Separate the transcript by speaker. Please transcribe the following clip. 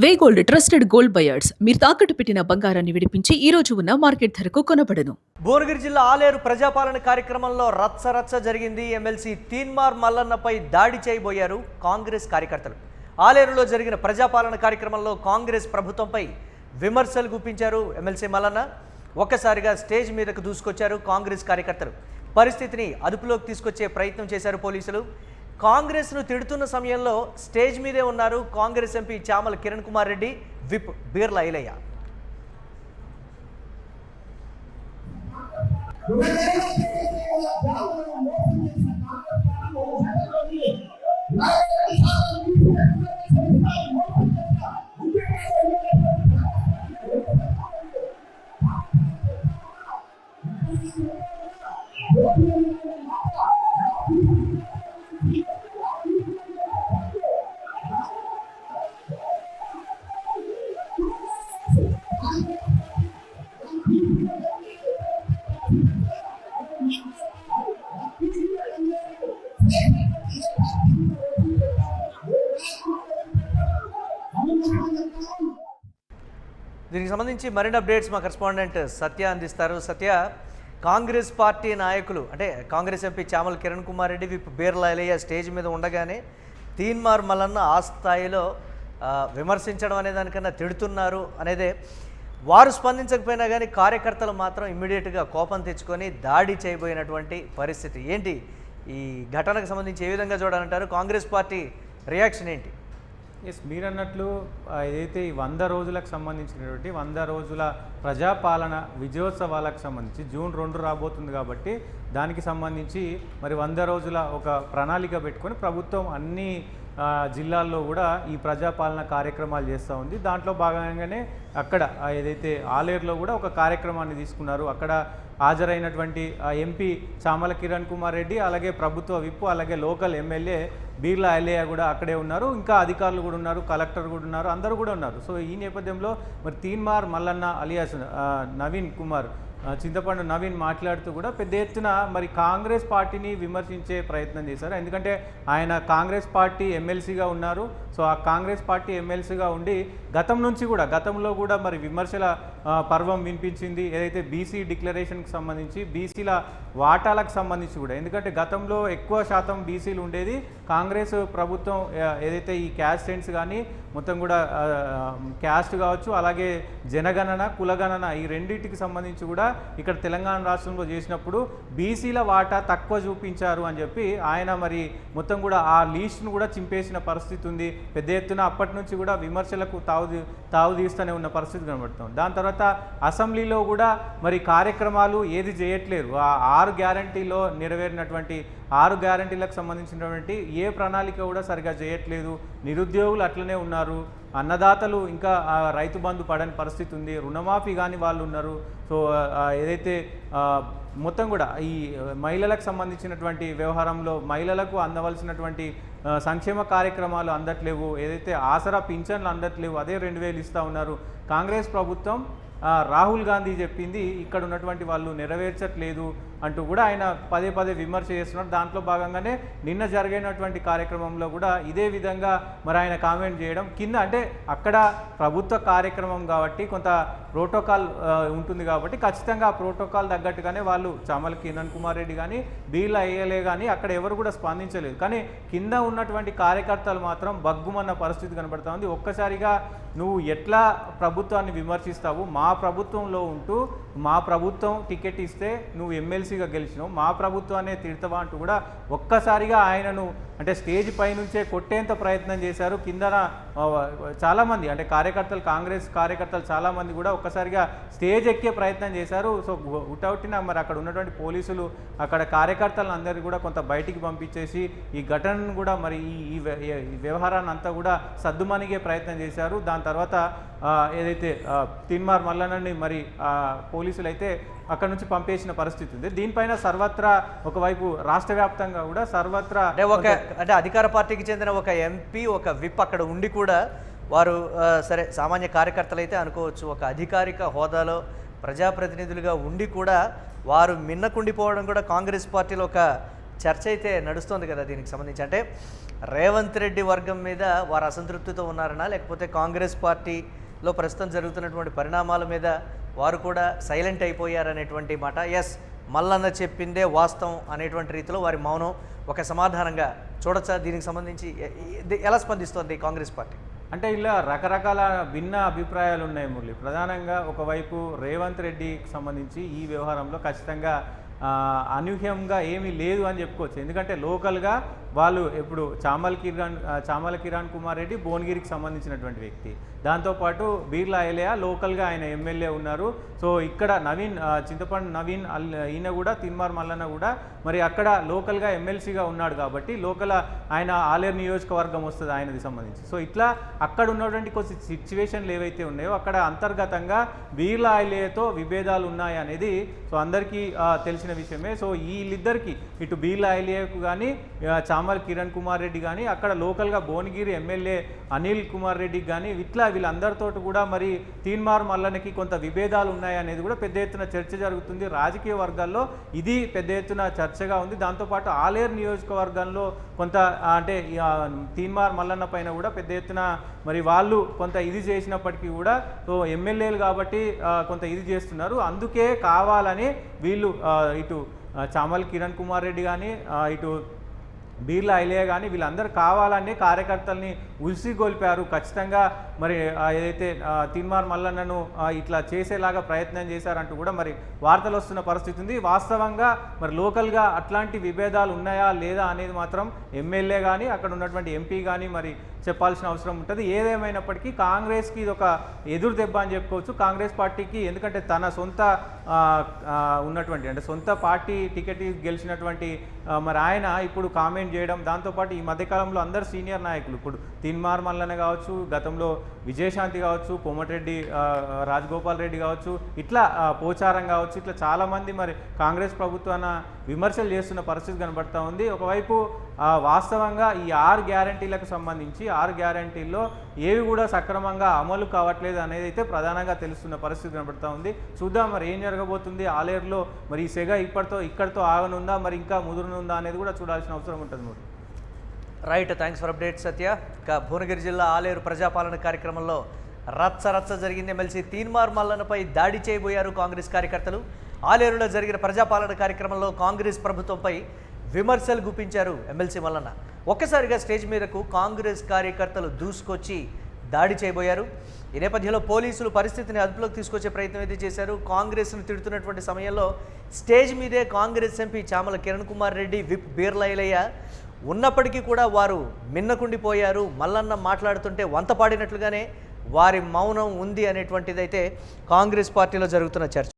Speaker 1: వే gold trusted gold buyers మీరు తాకట్టు పెట్టిన బంగారాన్ని విడిపించి ఈ రోజు ఉన్న మార్కెట్ ధరకు కొనబడను.
Speaker 2: భువనగిరి జిల్లా ఆలేరు ప్రజాపాలన కార్యక్రమంలో రచ్చ జరిగింది. ఎమ్మెల్సీ తీన్మార్ మల్లన్నపై దాడి చేయబోయారు కాంగ్రెస్ కార్యకర్తలు. ఆలేరులో జరిగిన ప్రజాపాలన కార్యక్రమంలో కాంగ్రెస్ ప్రభుత్వంపై విమర్శలు గుప్పించారు ఎమ్మెల్సీ మల్లన్న. ఒక్కసారిగా స్టేజ్ మీదకు దూసుకొచ్చారు కాంగ్రెస్ కార్యకర్తలు. పరిస్థితిని అదుపులోకి తీసుకొచ్చే ప్రయత్నం చేశారు పోలీసులు. కాంగ్రెస్ను తిడుతున్న సమయంలో స్టేజ్ మీదే ఉన్నారు కాంగ్రెస్ ఎంపీ చామల కిరణ్ కుమార్ రెడ్డి, విప్ బీర్లా ఐలయ్య. దీనికి సంబంధించి మరిన్ని అప్డేట్స్ మా కరెస్పాండెంట్ సత్య అందిస్తారు. సత్య, కాంగ్రెస్ పార్టీ నాయకులు అంటే Congress MP Chamala Kiran Kumar Reddy, whip Beerla Ailaiah stage మీద ఉండగానే తీన్మార్ మల్లన్న ఆ స్థాయిలో విమర్శించడం అనే దానికన్నా తిడుతున్నారు అనేదే. వారు స్పందించకపోయినా కానీ కార్యకర్తలు మాత్రం ఇమ్మీడియట్గా కోపం తెచ్చుకొని దాడి చేయబోయినటువంటి పరిస్థితి ఏంటి? ఈ ఘటనకు సంబంధించి ఏ విధంగా చూడాలంటారు? కాంగ్రెస్ పార్టీ రియాక్షన్ ఏంటి?
Speaker 3: మీరు అన్నట్లు ఏదైతే ఈ 100 రోజులకు సంబంధించినటువంటి 100 రోజుల ప్రజాపాలన విజయోత్సవాలకు సంబంధించి జూన్ 2 రాబోతుంది కాబట్టి దానికి సంబంధించి మరి 100 రోజుల ఒక ప్రణాళిక పెట్టుకొని ప్రభుత్వం అన్ని జిల్లాల్లో కూడా ఈ ప్రజాపాలన కార్యక్రమాలు చేస్తూ ఉంది. దాంట్లో భాగంగానే అక్కడ ఏదైతే ఆలేరులో కూడా ఒక కార్యక్రమాన్ని తీసుకున్నారు. అక్కడ హాజరైనటువంటి ఎంపీ చామల కిరణ్ కుమార్ రెడ్డి, అలాగే ప్రభుత్వ విప్, అలాగే లోకల్ ఎమ్మెల్యే బీర్లా ఐలయ్య కూడా అక్కడే ఉన్నారు. ఇంకా అధికారులు కూడా ఉన్నారు, కలెక్టర్ కూడా ఉన్నారు, అందరూ కూడా ఉన్నారు. సో ఈ నేపథ్యంలో మరి తీన్మార్ మల్లన్న అలియాస్ నవీన్ కుమార్, చింతపండు నవీన్ మాట్లాడుతూ కూడా పెద్ద ఎత్తున మరి కాంగ్రెస్ పార్టీని విమర్శించే ప్రయత్నం చేశారు. ఎందుకంటే ఆయన కాంగ్రెస్ పార్టీ ఎమ్మెల్సీగా ఉన్నారు. సో ఆ కాంగ్రెస్ పార్టీ ఎమ్మెల్సీగా ఉండి గతంలో కూడా మరి విమర్శల పర్వం వినిపించింది. ఏదైతే బీసీ డిక్లరేషన్కి సంబంధించి బీసీల వాటాలకు సంబంధించి కూడా, ఎందుకంటే గతంలో ఎక్కువ శాతం బీసీలు ఉండేది. కాంగ్రెస్ ప్రభుత్వం ఏదైతే ఈ క్యాస్ట్ సెన్స్ కానీ మొత్తం కూడా క్యాస్ట్ కావచ్చు, అలాగే జనగణన, కులగణన ఈ రెండింటికి సంబంధించి కూడా ఇక్కడ తెలంగాణ రాష్ట్రంలో చేసినప్పుడు బీసీల వాటా తక్కువ చూపించారు అని చెప్పి ఆయన మరి మొత్తం కూడా ఆ లీస్ట్ను కూడా చింపేసిన పరిస్థితి ఉంది. పెద్ద ఎత్తున అప్పటి నుంచి కూడా విమర్శలకు తావు తీస్తూనే ఉన్న పరిస్థితి కనబడుతుంది. దాని తర్వాత అసెంబ్లీలో కూడా మరి కార్యక్రమాలు ఏది చేయట్లేరు. ఆ 6 గ్యారంటీలో నెరవేరినటువంటి 6 గ్యారంటీలకు సంబంధించినటువంటి ఏ ప్రణాళిక కూడా సరిగా చేయట్లేదు. నిరుద్యోగులు అట్లనే ఉన్నారు, అన్నదాతలు ఇంకా రైతు బంధు పడని పరిస్థితి ఉంది, రుణమాఫీ కానీ వాళ్ళు ఉన్నారు. సో ఏదైతే మొత్తం కూడా ఈ మహిళలకు సంబంధించినటువంటి వ్యవహారంలో మహిళలకు అందవలసినటువంటి సంక్షేమ కార్యక్రమాలు అందట్లేవు. ఏదైతే ఆసరా పింఛన్లు అందట్లేవు, అదే 2000 ఇస్తూ ఉన్నారు. కాంగ్రెస్ ప్రభుత్వం రాహుల్ గాంధీ చెప్పింది ఇక్కడ ఉన్నటువంటి వాళ్ళు నెరవేర్చట్లేదు అంటూ కూడా ఆయన పదే విమర్శ చేస్తున్నారు. దాంట్లో భాగంగానే నిన్న జరిగినటువంటి కార్యక్రమంలో కూడా ఇదే విధంగా మరి ఆయన కామెంట్ చేయడం. కింద అంటే అక్కడ ప్రభుత్వ కార్యక్రమం కాబట్టి కొంత ప్రోటోకాల్ ఉంటుంది కాబట్టి ఖచ్చితంగా ఆ ప్రోటోకాల్ తగ్గట్టుగానే వాళ్ళు చామల కిరణ్ కుమార్ రెడ్డి కానీ బీర్లా ఐలయ్య కానీ అక్కడ ఎవరు కూడా స్పందించలేదు. కానీ కింద ఉన్నటువంటి కార్యకర్తలు మాత్రం బగ్గుమన్న పరిస్థితి కనబడుతూ ఉంది. ఒక్కసారిగా నువ్వు ఎట్లా ప్రభుత్వాన్ని విమర్శిస్తావు? మా ప్రభుత్వంలో ఉంటూ మా ప్రభుత్వం టికెట్ ఇస్తే నువ్వు ఎమ్మెల్సీగా గెలిచినావు, మా ప్రభుత్వాన్ని తిడతావా అంటూ కూడా ఒక్కసారిగా ఆయనను అంటే స్టేజ్ పై నుంచే కొట్టేంత ప్రయత్నం చేశారు. కిందన చాలామంది అంటే కాంగ్రెస్ కార్యకర్తలు చాలామంది కూడా ఒక్కసారిగా స్టేజ్ ఎక్కే ప్రయత్నం చేశారు. సో ఉటౌటిన మరి అక్కడ ఉన్నటువంటి పోలీసులు అక్కడ కార్యకర్తలను అందరినీ కూడా కొంత బయటికి పంపించేసి ఈ ఘటనను కూడా మరి ఈ వ్యవహారాన్ని అంతా కూడా సద్దుమణిగే ప్రయత్నం చేశారు. దాని తర్వాత ఏదైతే తీన్మార్ మల్లన్నని మరి పోలీసులు అయితే అక్కడ నుంచి పంపేసిన పరిస్థితి ఉంది. దీనిపైన సర్వత్రా ఒకవైపు రాష్ట్ర వ్యాప్తంగా కూడా సర్వత్రా
Speaker 2: అంటే అధికార పార్టీకి చెందిన ఒక ఎంపీ, ఒక విప్ అక్కడ ఉండి కూడా వారు సరే సామాన్య కార్యకర్తలు అయితే అనుకోవచ్చు, ఒక అధికారిక హోదాలో ప్రజాప్రతినిధులుగా ఉండి కూడా వారు మిన్నకుండిపోవడం కూడా కాంగ్రెస్ పార్టీలో ఒక చర్చ అయితే నడుస్తుంది కదా దీనికి సంబంధించి. అంటే రేవంత్ రెడ్డి వర్గం మీద వారు అసంతృప్తితో ఉన్నారనా, లేకపోతే కాంగ్రెస్ పార్టీలో ప్రస్తుతం జరుగుతున్నటువంటి పరిణామాల మీద వారు కూడా సైలెంట్ అయిపోయారనేటువంటి మాట. ఎస్, మల్లన్న చెప్పిందే వాస్తవం అనేటువంటి రీతిలో వారి మౌనం ఒక సమాధానంగా చూడొచ్చా? దీనికి సంబంధించి ఎలా స్పందిస్తోంది కాంగ్రెస్ పార్టీ?
Speaker 3: అంటే ఇలా రకరకాల భిన్న అభిప్రాయాలు ఉన్నాయి మురళి. ప్రధానంగా ఒకవైపు రేవంత్ రెడ్డికి సంబంధించి ఈ వ్యవహారంలో ఖచ్చితంగా అనూహ్యంగా ఏమీ లేదు అని చెప్పుకోవచ్చు. ఎందుకంటే లోకల్గా వాళ్ళు ఇప్పుడు చామల కిరణ్ కుమార్ రెడ్డి భువనగిరికి సంబంధించినటువంటి వ్యక్తి, దాంతోపాటు బీర్లా ఎలియా లోకల్గా ఆయన ఎమ్మెల్యే ఉన్నారు. సో ఇక్కడ చింతపండు నవీన్ ఈయన కూడా తిన్మార్ మల్లన్న కూడా మరి అక్కడ లోకల్గా ఎమ్మెల్సీగా ఉన్నాడు కాబట్టి లోకల్ ఆయన ఆలేరు నియోజకవర్గం వస్తుంది ఆయనది సంబంధించి. సో ఇట్లా అక్కడ ఉన్నటువంటి కొన్ని సిచ్యువేషన్లు ఏవైతే ఉన్నాయో అక్కడ అంతర్గతంగా బీర్లా ఎలియాతో విభేదాలు ఉన్నాయి అనేది సో అందరికీ తెలిసిన విషయమే. సో వీళ్ళిద్దరికి ఇటు బీర్లా ఎలియాకు కానీ చామల కిరణ్ కుమార్ రెడ్డి కానీ అక్కడ లోకల్గా భువనగిరి ఎమ్మెల్యే అనిల్ కుమార్ రెడ్డికి కానీ ఇట్లా వీళ్ళందరితో కూడా మరి తీన్మార్ మల్లన్నకి కొంత విభేదాలు ఉన్నాయనేది కూడా పెద్ద ఎత్తున చర్చ జరుగుతుంది. రాజకీయ వర్గాల్లో ఇది పెద్ద ఎత్తున చర్చగా ఉంది. దాంతోపాటు ఆలేరు నియోజకవర్గంలో కొంత అంటే తీన్మార్ మల్లన్న పైన కూడా పెద్ద ఎత్తున మరి వాళ్ళు కొంత ఇది చేసినప్పటికీ కూడా సో ఎమ్మెల్యేలు కాబట్టి కొంత ఇది చేస్తున్నారు. అందుకే కావాలని వీళ్ళు ఇటు చామల కిరణ్ కుమార్ రెడ్డి కానీ ఇటు బీర్లా ఎలియా కానీ వీళ్ళందరూ కావాలని కార్యకర్తల్ని ఉసిగొల్పారు. ఖచ్చితంగా మరి ఏదైతే తీన్మార్ మల్లన్నను ఇట్లా చేసేలాగా ప్రయత్నం చేశారంటూ కూడా మరి వార్తలు వస్తున్న పరిస్థితి ఉంది. వాస్తవంగా మరి లోకల్గా అట్లాంటి విభేదాలు ఉన్నాయా లేదా అనేది మాత్రం ఎమ్మెల్యే కానీ అక్కడ ఉన్నటువంటి ఎంపీ కానీ మరి చెప్పాల్సిన అవసరం ఉంటుంది. ఏదేమైనప్పటికీ కాంగ్రెస్కి ఇది ఒక ఎదురు దెబ్బ అని చెప్పుకోవచ్చు కాంగ్రెస్ పార్టీకి. ఎందుకంటే తన సొంత ఉన్నటువంటి అంటే సొంత పార్టీ టికెట్ గెలిచినటువంటి మరి ఆయన ఇప్పుడు కామెంట్ చేయడం, దాంతోపాటు ఈ మధ్యకాలంలో అందరు సీనియర్ నాయకులు ఇప్పుడు తీన్మార్ మల్లన్న కావచ్చు, గతంలో విజయశాంతి కావచ్చు, కోమటిరెడ్డి రాజగోపాల్ రెడ్డి కావచ్చు, ఇట్లా పోచారం కావచ్చు, ఇట్లా చాలామంది మరి కాంగ్రెస్ ప్రభుత్వాన్ని విమర్శలు చేస్తున్న పరిస్థితి కనబడుతూ ఉంది. ఒకవైపు వాస్తవంగా ఈ 6 గ్యారంటీలకు సంబంధించి 6 గ్యారంటీల్లో ఏవి కూడా సక్రమంగా అమలు కావట్లేదు అనేది అయితే ప్రధానంగా తెలుస్తున్న పరిస్థితి కనబడుతూ ఉంది. చూద్దాం మరి ఏం జరగబోతుంది ఆలేరులో. మరి ఈ సెగ ఇక్కడితో ఆగనుందా, మరి ఇంకా ముదురునుందా అనేది కూడా చూడాల్సిన అవసరం ఉంటుంది. మరి
Speaker 2: రైట్, థ్యాంక్స్ ఫర్ అప్డేట్ సత్య. ఇక భువనగిరి జిల్లా ఆలేరు ప్రజాపాలన కార్యక్రమంలో రచ్చ జరిగింది. ఎమ్మెల్సీ తీన్మార్ మల్లన్నపై దాడి చేయబోయారు కాంగ్రెస్ కార్యకర్తలు. ఆలేరులో జరిగిన ప్రజాపాలన కార్యక్రమంలో కాంగ్రెస్ ప్రభుత్వంపై విమర్శలు గుప్పించారు ఎమ్మెల్సీ మల్లన్న. ఒక్కసారిగా స్టేజ్ మీదకు కాంగ్రెస్ కార్యకర్తలు దూసుకొచ్చి దాడి చేయబోయారు. ఈ నేపథ్యంలో పోలీసులు పరిస్థితిని అదుపులోకి తీసుకొచ్చే ప్రయత్నం అయితే చేశారు. కాంగ్రెస్ను తిడుతున్నటువంటి సమయంలో స్టేజ్ మీదే కాంగ్రెస్ ఎంపీ చామల కిరణ్ కుమార్ రెడ్డి, విప్ బీర్లా ఎలియా ఉన్నప్పటికీ కూడా వారు మిన్నకుండిపోయారు. మల్లన్న మాట్లాడుతుంటే వంత పాడినట్లుగానే వారి మౌనం ఉంది అనేటువంటిదైతే కాంగ్రెస్ పార్టీలో జరుగుతున్న చర్చ.